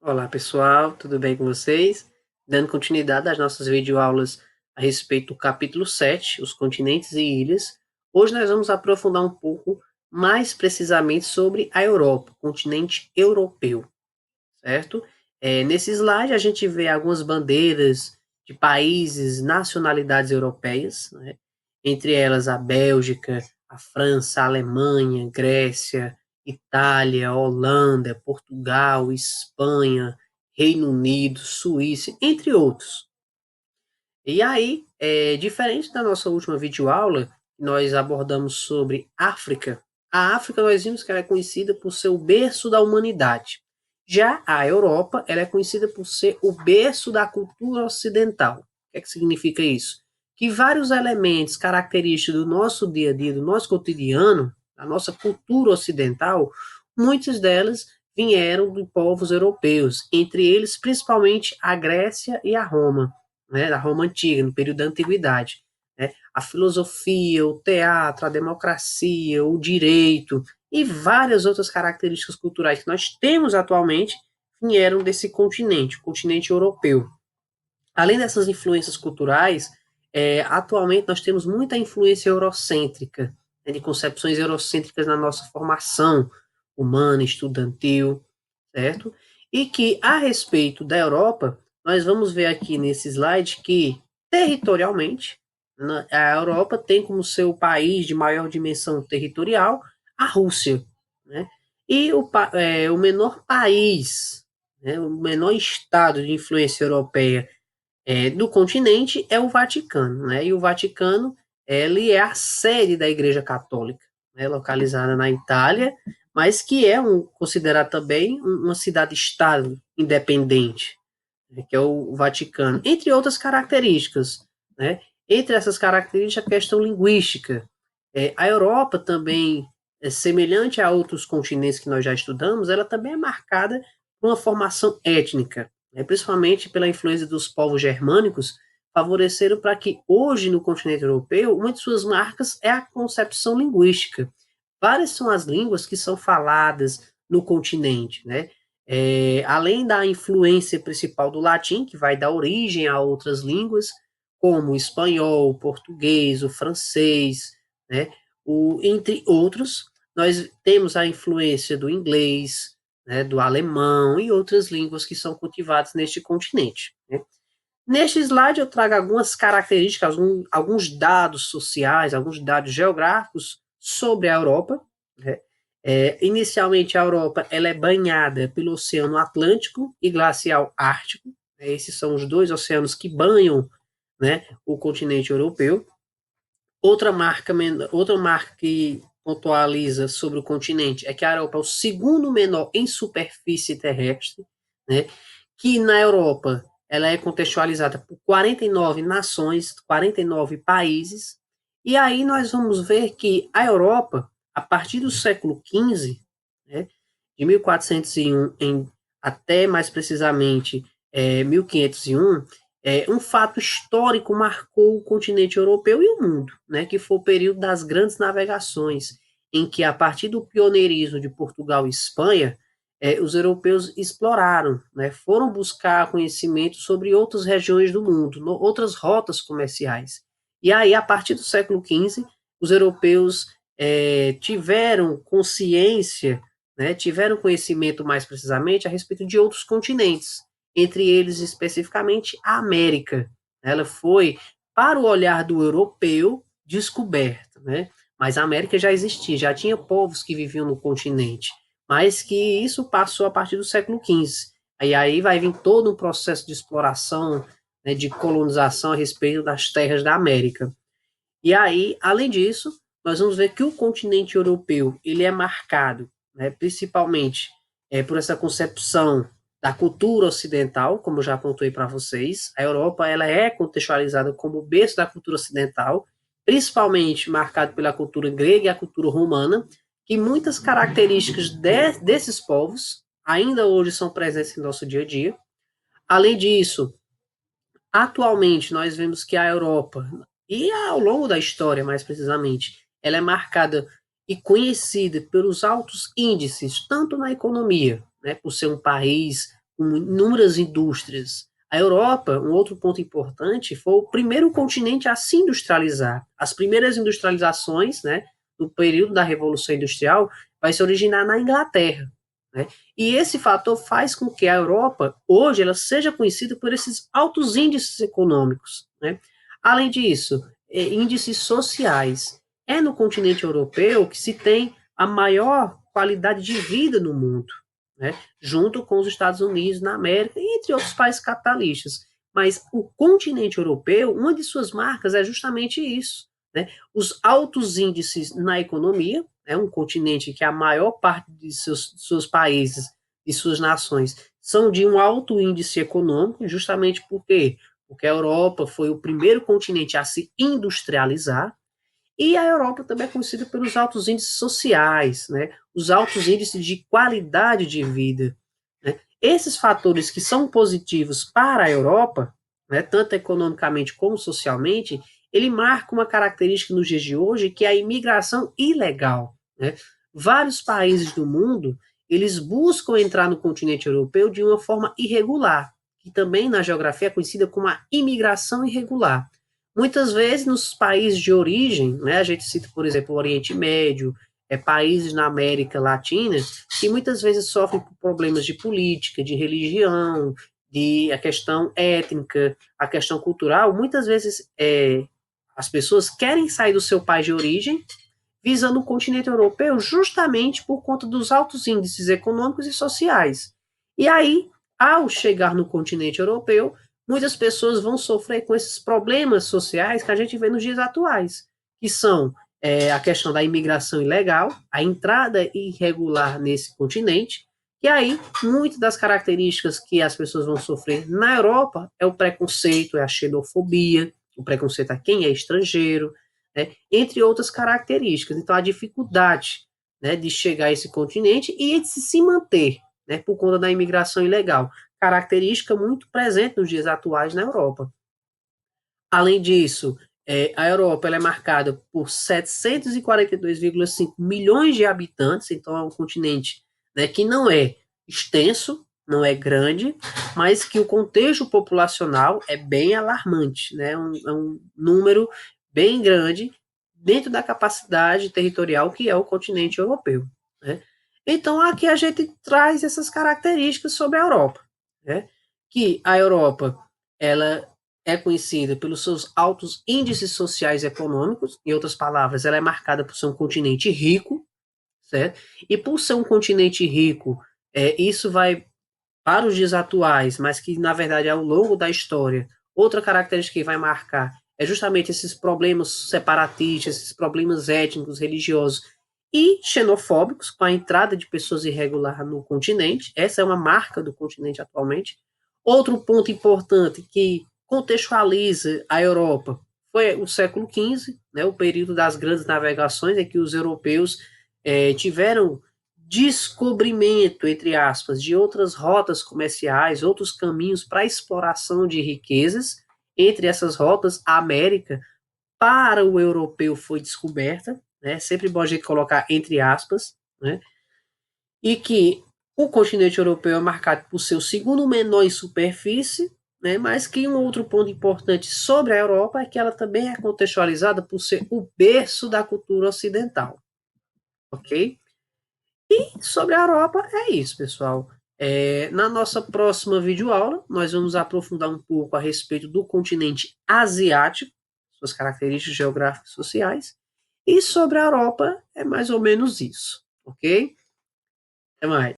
Olá pessoal, tudo bem com vocês? Dando continuidade às nossas videoaulas a respeito do capítulo 7, os continentes e ilhas. Hoje nós vamos aprofundar um pouco mais precisamente sobre a Europa, o continente europeu, certo? Nesse slide a gente vê algumas bandeiras de países, nacionalidades europeias, né? Entre elas a Bélgica, a França, a Alemanha, Grécia, Itália, Holanda, Portugal, Espanha, Reino Unido, Suíça, entre outros. E aí, diferente da nossa última videoaula, nós abordamos sobre África. A África nós vimos que ela é conhecida por ser o berço da humanidade. Já a Europa, ela é conhecida por ser o berço da cultura ocidental. O que é que significa isso? Que vários elementos característicos do nosso dia a dia, do nosso cotidiano, da nossa cultura ocidental, muitas delas vieram de povos europeus, entre eles principalmente a Grécia e a Roma, né, da Roma Antiga, no período da Antiguidade. Né? A filosofia, o teatro, a democracia, o direito e várias outras características culturais que nós temos atualmente vieram desse continente, o continente europeu. Além dessas influências culturais, atualmente nós temos muita influência eurocêntrica, né, de concepções eurocêntricas na nossa formação humana, estudantil, certo? E que, a respeito da Europa, nós vamos ver aqui nesse slide que, territorialmente, a Europa tem como seu país de maior dimensão territorial a Rússia, né? E o menor país, né, o menor estado de influência europeia do continente é o Vaticano, né? E o Vaticano, ele é a sede da Igreja Católica, né? Localizada na Itália, mas que é considerado também uma cidade-estado independente, né? Que é o Vaticano, entre outras características, né? Entre essas características, a questão linguística. A Europa também, semelhante a outros continentes que nós já estudamos, ela também é marcada por uma formação étnica, né? Principalmente pela influência dos povos germânicos, favoreceram para que hoje no continente europeu, uma de suas marcas é a concepção linguística. Várias são as línguas que são faladas no continente, né? Além da influência principal do latim, que vai dar origem a outras línguas, como o espanhol, o português, o francês, né? Entre outros, nós temos a influência do inglês, né, do alemão e outras línguas que são cultivadas neste continente. Né? Neste slide eu trago algumas características, alguns dados sociais, alguns dados geográficos sobre a Europa. Né? Inicialmente a Europa ela é banhada pelo Oceano Atlântico e Glacial Ártico. Esses são os dois oceanos que banham, né, o continente europeu. Outra marca que pontualiza sobre o continente é que a Europa é o segundo menor em superfície terrestre, né? Que na Europa ela é contextualizada por 49 nações, 49 países, e aí nós vamos ver que a Europa, a partir do século XV, né, de 1401 até mais precisamente 1501, um fato histórico marcou o continente europeu e o mundo, né, que foi o período das grandes navegações, em que, a partir do pioneirismo de Portugal e Espanha, os europeus exploraram, né, foram buscar conhecimento sobre outras regiões do mundo, outras rotas comerciais. E aí, a partir do século XV, os europeus tiveram consciência, né, tiveram conhecimento mais precisamente a respeito de outros continentes, entre eles especificamente a América. Ela foi, para o olhar do europeu, descoberta, né? Mas a América já existia, já tinha povos que viviam no continente, mas que isso passou a partir do século XV. E aí vai vir todo um processo de exploração, né, de colonização a respeito das terras da América. E aí, além disso, nós vamos ver que o continente europeu ele é marcado, né, principalmente por essa concepção da cultura ocidental, como eu já apontei para vocês. A Europa ela é contextualizada como o berço da cultura ocidental, principalmente marcado pela cultura grega e a cultura romana, que muitas características desses povos ainda hoje são presentes em nosso dia a dia. Além disso, atualmente, nós vemos que a Europa, e ao longo da história, mais precisamente, ela é marcada e conhecida pelos altos índices, tanto na economia, né, por ser um país com inúmeras indústrias. A Europa, um outro ponto importante, foi o primeiro continente a se industrializar. As primeiras industrializações, né, no período da Revolução Industrial, vai se originar na Inglaterra, né? E esse fator faz com que a Europa, hoje, ela seja conhecida por esses altos índices econômicos, né? Além disso, índices sociais. É no continente europeu que se tem a maior qualidade de vida no mundo, né? Junto com os Estados Unidos na América e entre outros países capitalistas. Mas o continente europeu, uma de suas marcas é justamente isso, né? Os altos índices na economia, é um continente que a maior parte de seus países e suas nações são de um alto índice econômico, justamente porque a Europa foi o primeiro continente a se industrializar, e a Europa também é conhecida pelos altos índices sociais, né? Os altos índices de qualidade de vida, né? Esses fatores que são positivos para a Europa, né, tanto economicamente como socialmente, ele marca uma característica nos dias de hoje, que é a imigração ilegal, né? Vários países do mundo, eles buscam entrar no continente europeu de uma forma irregular, que também na geografia é conhecida como a imigração irregular. Muitas vezes nos países de origem, né, a gente cita, por exemplo, o Oriente Médio, países na América Latina, que muitas vezes sofrem por problemas de política, de religião, de a questão étnica, a questão cultural. Muitas vezes as pessoas querem sair do seu país de origem, visando o continente europeu, justamente por conta dos altos índices econômicos e sociais. E aí, ao chegar no continente europeu, muitas pessoas vão sofrer com esses problemas sociais que a gente vê nos dias atuais, que são a questão da imigração ilegal, a entrada irregular nesse continente, e aí, muitas das características que as pessoas vão sofrer na Europa é o preconceito, é a xenofobia, o preconceito a quem é estrangeiro, né, entre outras características. Então, a dificuldade, né, de chegar a esse continente e de se manter, né, por conta da imigração ilegal, característica muito presente nos dias atuais na Europa. Além disso, a Europa ela é marcada por 742,5 milhões de habitantes, então é um continente, né, que não é extenso, não é grande, mas que o contexto populacional é bem alarmante, né, é um número bem grande dentro da capacidade territorial que é o continente europeu, né? Então aqui a gente traz essas características sobre a Europa, né? Que a Europa ela é conhecida pelos seus altos índices sociais e econômicos, em outras palavras, ela é marcada por ser um continente rico, certo? E por ser um continente rico, isso vai para os dias atuais, mas que na verdade ao longo da história, outra característica que vai marcar é justamente esses problemas separatistas, esses problemas étnicos, religiosos e xenofóbicos, com a entrada de pessoas irregulares no continente. Essa é uma marca do continente atualmente. Outro ponto importante que contextualiza a Europa foi o século XV, né, o período das grandes navegações, em que os europeus tiveram descobrimento, entre aspas, de outras rotas comerciais, outros caminhos para exploração de riquezas. Entre essas rotas, a América, para o europeu, foi descoberta, né? Sempre bom a gente colocar entre aspas, né? E que o continente europeu é marcado por ser o segundo menor em superfície, né? Mas que um outro ponto importante sobre a Europa é que ela também é contextualizada por ser o berço da cultura ocidental, ok? Sobre a Europa, é isso, pessoal. Na nossa próxima videoaula, nós vamos aprofundar um pouco a respeito do continente asiático, suas características geográficas e sociais, e sobre a Europa é mais ou menos isso, ok? Até mais.